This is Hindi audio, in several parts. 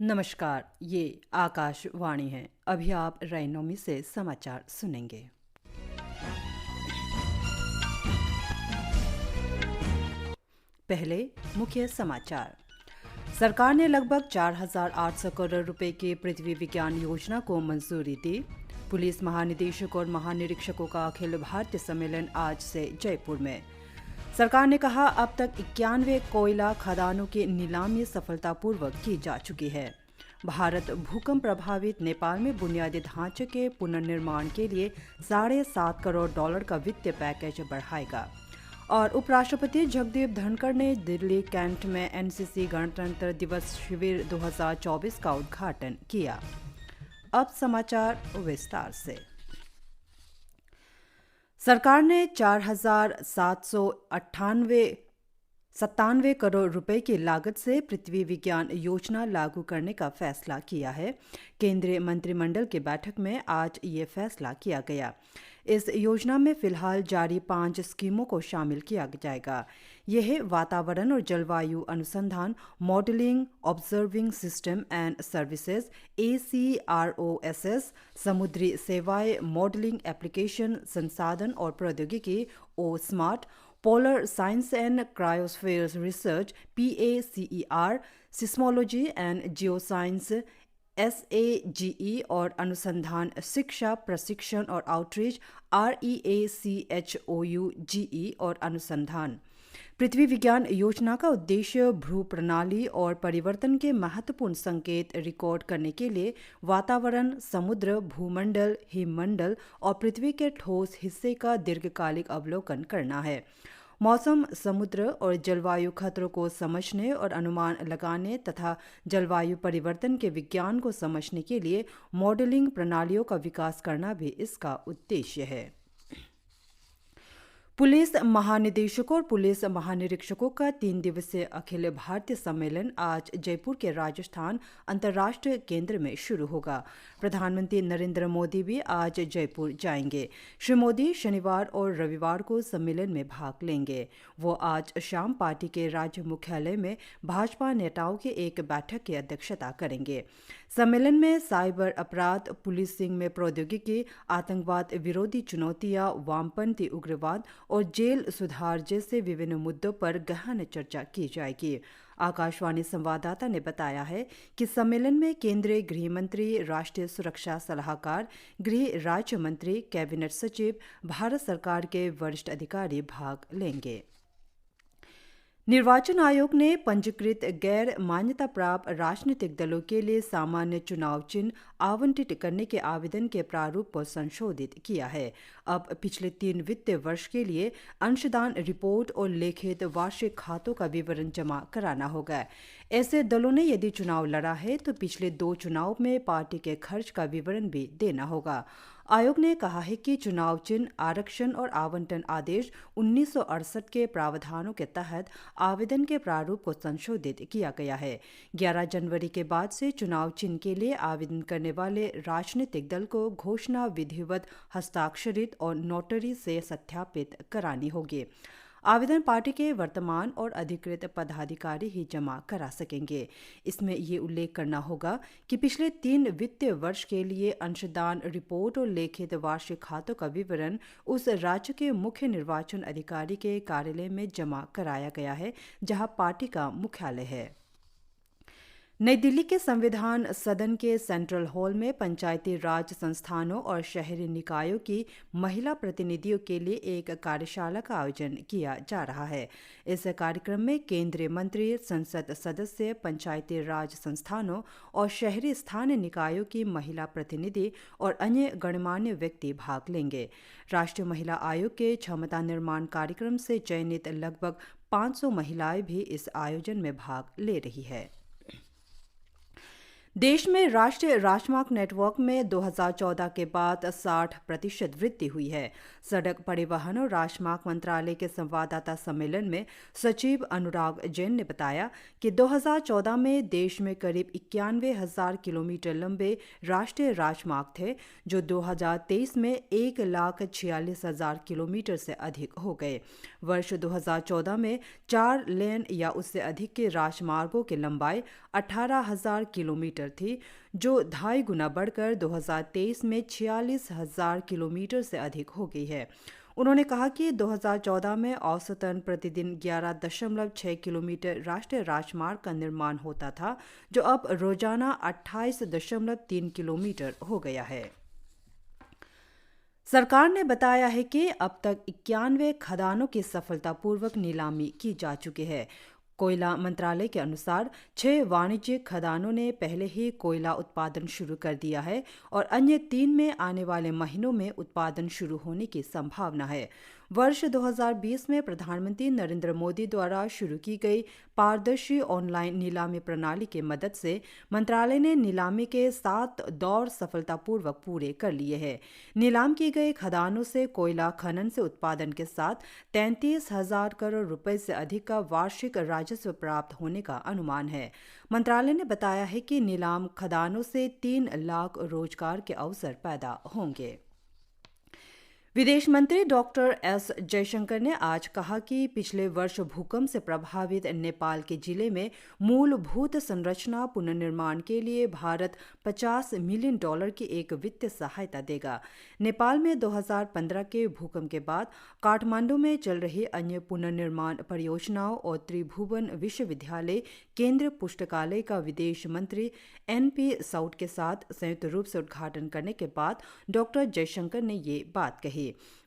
नमस्कार, ये आकाशवाणी है। अभी आप रैनोमी से समाचार सुनेंगे। पहले मुख्य समाचार। सरकार ने लगभग 4,800 करोड़ रुपए की पृथ्वी विज्ञान योजना को मंजूरी दी। पुलिस महानिदेशक और महानिरीक्षकों का अखिल भारतीय सम्मेलन आज से जयपुर में। सरकार ने कहा अब तक 91 कोयला खदानों की नीलामी सफलतापूर्वक की जा चुकी है। भारत भूकंप प्रभावित नेपाल में बुनियादी ढांचे के पुनर्निर्माण के लिए $7.5 करोड़ का वित्तीय पैकेज बढ़ाएगा। और उपराष्ट्रपति जगदीप धनखड़ ने दिल्ली कैंट में एनसीसी गणतंत्र दिवस शिविर 2024 का उद्घाटन किया। अब समाचार विस्तार से। सरकार ने 4,797 करोड़ रुपए की लागत से पृथ्वी विज्ञान योजना लागू करने का फैसला किया है। केंद्रीय मंत्रिमंडल की बैठक में आज ये फैसला किया गया। इस योजना में फिलहाल जारी 5 स्कीमों को शामिल किया जाएगा। यह वातावरण और जलवायु अनुसंधान, modelling, observing system and services ACROSS, समुद्री सेवाएं, मॉडलिंग एप्लीकेशन, संसाधन और प्रौद्योगिकी OSMART, polar science and cryosphere research PACER, seismology and geoscience SAGE और अनुसंधान, शिक्षा, प्रशिक्षण और आउटरीच REACHOUGE और अनुसंधान। पृथ्वी विज्ञान योजना का उद्देश्य भू प्रणाली और परिवर्तन के महत्वपूर्ण संकेत रिकॉर्ड करने के लिए वातावरण, समुद्र, भूमंडल, हिममंडल और पृथ्वी के ठोस हिस्से का दीर्घकालिक अवलोकन करना है। मौसम, समुद्र और जलवायु खतरों को समझने और अनुमान लगाने तथा जलवायु परिवर्तन के विज्ञान को समझने के लिए मॉडलिंग प्रणालियों का विकास करना भी इसका उद्देश्य है। पुलिस महानिदेशकों और पुलिस महानिरीक्षकों का 3 दिवसीय अखिल भारतीय सम्मेलन आज जयपुर के राजस्थान अंतर्राष्ट्रीय केंद्र में शुरू होगा। प्रधानमंत्री नरेंद्र मोदी भी आज जयपुर जाएंगे। श्री मोदी शनिवार और रविवार को सम्मेलन में भाग लेंगे। वो आज शाम पार्टी के राज्य मुख्यालय में भाजपा नेताओं की एक बैठक की अध्यक्षता करेंगे। सम्मेलन में साइबर अपराध, पुलिसिंग में प्रौद्योगिकी, आतंकवाद विरोधी चुनौतियां, वामपंथी उग्रवाद और जेल सुधार जैसे विभिन्न मुद्दों पर गहन चर्चा की जाएगी। आकाशवाणी संवाददाता ने बताया है कि सम्मेलन में केंद्रीय गृह मंत्री, राष्ट्रीय सुरक्षा सलाहकार, गृह राज्य मंत्री, कैबिनेट सचिव, भारत सरकार के वरिष्ठ अधिकारी भाग लेंगे। निर्वाचन आयोग ने पंजीकृत गैर मान्यता प्राप्त राजनीतिक दलों के लिए सामान्य चुनाव चिन्ह आवंटित करने के आवेदन के प्रारूप को संशोधित किया है। अब पिछले 3 वित्तीय वर्ष के लिए अंशदान रिपोर्ट और लिखित वार्षिक खातों का विवरण जमा कराना होगा। ऐसे दलों ने यदि चुनाव लड़ा है तो पिछले 2 चुनाव में पार्टी के खर्च का विवरण भी देना होगा। आयोग ने कहा है कि चुनाव चिन्ह आरक्षण और आवंटन आदेश 1968 के प्रावधानों के तहत आवेदन के प्रारूप को संशोधित किया गया है। 11 जनवरी के बाद से चुनाव चिन्ह के लिए आवेदन करने वाले राजनीतिक दल को घोषणा विधिवत हस्ताक्षरित और नोटरी से सत्यापित करानी होगी। आवेदन पार्टी के वर्तमान और अधिकृत पदाधिकारी ही जमा करा सकेंगे। इसमें ये उल्लेख करना होगा कि पिछले 3 वित्तीय वर्ष के लिए अंशदान रिपोर्ट और लिखित वार्षिक खातों का विवरण उस राज्य के मुख्य निर्वाचन अधिकारी के कार्यालय में जमा कराया गया है जहां पार्टी का मुख्यालय है। नई दिल्ली के संविधान सदन के सेंट्रल हॉल में पंचायती राज संस्थानों और शहरी निकायों की महिला प्रतिनिधियों के लिए एक कार्यशाला का आयोजन किया जा रहा है। इस कार्यक्रम में केंद्रीय मंत्री, संसद सदस्य, पंचायती राज संस्थानों और शहरी स्थानीय निकायों की महिला प्रतिनिधि और अन्य गणमान्य व्यक्ति भाग लेंगे। राष्ट्रीय महिला आयोग के क्षमता निर्माण कार्यक्रम से चयनित लगभग 500 महिलाएं भी इस आयोजन में भाग ले रही है। देश में राष्ट्रीय राजमार्ग नेटवर्क में 2014 के बाद 60% वृद्धि हुई है। सड़क परिवहन और राजमार्ग मंत्रालय के संवाददाता सम्मेलन में सचिव अनुराग जैन ने बताया कि 2014 में देश में करीब 91,000 किलोमीटर लंबे राष्ट्रीय राजमार्ग थे, जो 2023 में 1,46,000 किलोमीटर से अधिक हो गए। वर्ष 2014 में 4 लेन या उससे अधिक के राजमार्गों की लंबाई 18,000 किलोमीटर थी, जो 2.5 गुना बढ़कर 2023 में 46,000 किलोमीटर से अधिक हो गई है। उन्होंने कहा कि 2014 में औसतन प्रतिदिन 11.6 किलोमीटर राष्ट्रीय राजमार्ग का निर्माण होता था, जो अब रोजाना 28.3 किलोमीटर हो गया है। सरकार ने बताया है कि अब तक 91 खदानों की सफलतापूर्वक नीलामी की जा चुकी है। कोयला मंत्रालय के अनुसार 6 वाणिज्यिक खदानों ने पहले ही कोयला उत्पादन शुरू कर दिया है और अन्य 3 में आने वाले महीनों में उत्पादन शुरू होने की संभावना है। वर्ष 2020 में प्रधानमंत्री नरेंद्र मोदी द्वारा शुरू की गई पारदर्शी ऑनलाइन नीलामी प्रणाली की मदद से मंत्रालय ने नीलामी के 7 दौर सफलतापूर्वक पूरे कर लिए हैं। नीलाम की गई खदानों से कोयला खनन से उत्पादन के साथ 33,000 करोड़ रुपए से अधिक का वार्षिक राजस्व प्राप्त होने का अनुमान है। मंत्रालय ने बताया है कि नीलाम खदानों से 3 लाख रोजगार के अवसर पैदा होंगे। विदेश मंत्री डॉक्टर एस जयशंकर ने आज कहा कि पिछले वर्ष भूकंप से प्रभावित नेपाल के जिले में मूलभूत संरचना पुनर्निर्माण के लिए भारत $50 मिलियन की एक वित्तीय सहायता देगा। नेपाल में 2015 के भूकंप के बाद काठमांडू में चल रही अन्य पुनर्निर्माण परियोजनाओं और त्रिभुवन विश्वविद्यालय केंद्रीय पुस्तकालय का विदेश मंत्री NP साउट के साथ संयुक्त रूप से उद्घाटन करने के बाद डॉक्टर जयशंकर ने ये बात कही।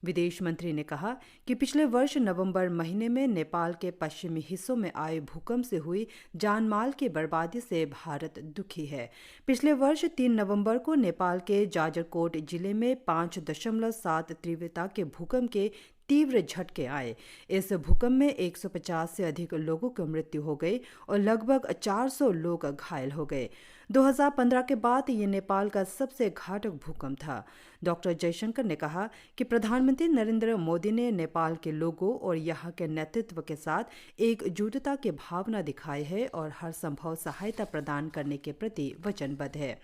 विदेश मंत्री ने कहा कि पिछले वर्ष नवंबर महीने में नेपाल के पश्चिमी हिस्सों में आए भूकंप से हुई जानमाल की बर्बादी से भारत दुखी है। पिछले वर्ष 3 नवंबर को नेपाल के जाजरकोट जिले में 5.7 तीव्रता के भूकंप के तीव्र झटके आए। इस भूकंप में 150 से अधिक लोगों की मृत्यु हो गई और लगभग 400 लोग घायल हो गए। 2015 के बाद ये नेपाल का सबसे घातक भूकंप था। डॉक्टर जयशंकर ने कहा कि प्रधानमंत्री नरेंद्र मोदी ने नेपाल के लोगों और यहाँ के नेतृत्व के साथ एकजुटता की भावना दिखाई है और हर संभव सहायता प्रदान करने के प्रति वचनबद्ध है।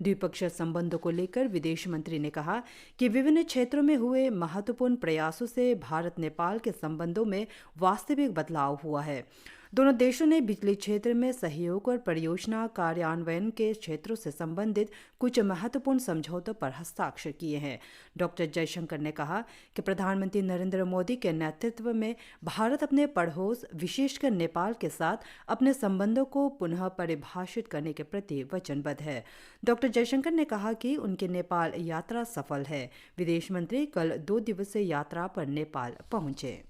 द्विपक्षीय संबंधों को लेकर विदेश मंत्री ने कहा कि विभिन्न क्षेत्रों में हुए महत्वपूर्ण प्रयासों से भारत नेपाल के संबंधों में वास्तविक बदलाव हुआ है। दोनों देशों ने बिजली क्षेत्र में सहयोग और परियोजना कार्यान्वयन के क्षेत्रों से संबंधित कुछ महत्वपूर्ण समझौतों पर हस्ताक्षर किए हैं। डॉक्टर जयशंकर ने कहा कि प्रधानमंत्री नरेंद्र मोदी के नेतृत्व में भारत अपने पड़ोस विशेषकर नेपाल के साथ अपने संबंधों को पुनः परिभाषित करने के प्रति वचनबद्ध है। डॉक्टर जयशंकर ने कहा कि उनकी नेपाल यात्रा सफल है। विदेश मंत्री कल 2 दिवसीय यात्रा पर नेपाल पहुंचे।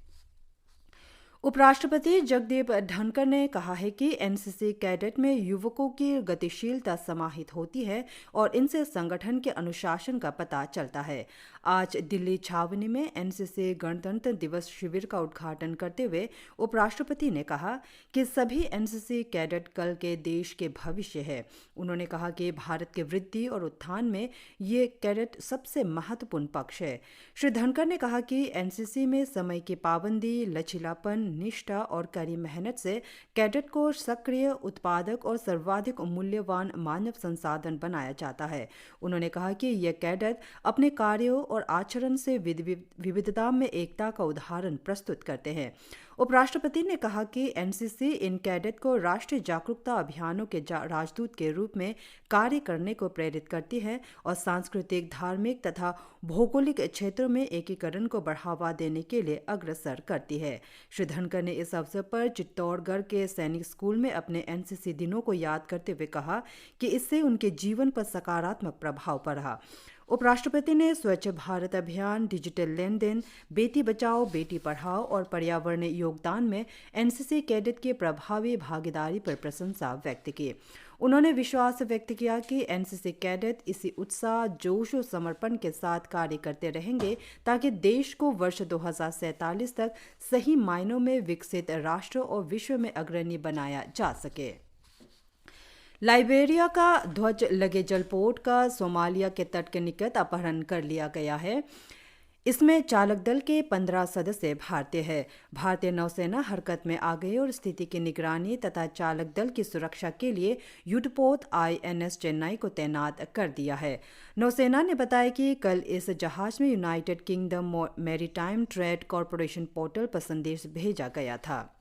उपराष्ट्रपति जगदीप धनखड़ ने कहा है कि एनसीसी कैडेट में युवकों की गतिशीलता समाहित होती है और इनसे संगठन के अनुशासन का पता चलता है। आज दिल्ली छावनी में एनसीसी गणतंत्र दिवस शिविर का उद्घाटन करते हुए उपराष्ट्रपति ने कहा कि सभी एनसीसी कैडेट कल के देश के भविष्य है। उन्होंने कहा कि भारत की वृद्धि और उत्थान में ये कैडेट सबसे महत्वपूर्ण पक्ष है। श्री धनखड़ ने कहा कि एनसीसी में समय की पाबंदी, लचीलापन, निष्ठा और कड़ी मेहनत से कैडेट को सक्रिय, उत्पादक और सर्वाधिक मूल्यवान मानव संसाधन बनाया जाता है। उन्होंने कहा कि ये कैडेट अपने कार्यों और आचरण से विविधता में एकता का उदाहरण प्रस्तुत करते हैं। उपराष्ट्रपति ने कहा कि एनसीसी इन कैडेट को राष्ट्रीय जागरूकता अभियानों के राजदूत के रूप में कार्य करने को प्रेरित करती है और सांस्कृतिक, धार्मिक तथा भौगोलिक क्षेत्रों में एकीकरण को बढ़ावा देने के लिए अग्रसर करती है। श्री धनखड़ ने इस अवसर पर चित्तौड़गढ़ के सैनिक स्कूल में अपने एनसीसी दिनों को याद करते हुए कहा कि इससे उनके जीवन पर सकारात्मक प्रभाव पड़ा। उपराष्ट्रपति ने स्वच्छ भारत अभियान, डिजिटल लेन देन, बेटी बचाओ बेटी पढ़ाओ और पर्यावरण योगदान में एनसीसी कैडेट की प्रभावी भागीदारी पर प्रशंसा व्यक्त की। उन्होंने विश्वास व्यक्त किया कि एनसीसी कैडेट इसी उत्साह, जोश और समर्पण के साथ कार्य करते रहेंगे ताकि देश को वर्ष 2047 तक सही मायनों में विकसित राष्ट्र और विश्व में अग्रणी बनाया जा सके। लाइबेरिया का ध्वज लगे जलपोत का सोमालिया के तट के निकट अपहरण कर लिया गया है। इसमें चालक दल के 15 सदस्य भारतीय हैं। भारतीय नौसेना हरकत में आ गई और स्थिति की निगरानी तथा चालक दल की सुरक्षा के लिए युद्धपोत INS चेन्नई को तैनात कर दिया है। नौसेना ने बताया कि कल इस जहाज में United kingdom maritime trade corporation portal पर संदेश भेजा गया था।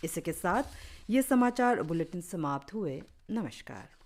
इसके साथ ये समाचार बुलेटिन समाप्त हुए। नमस्कार।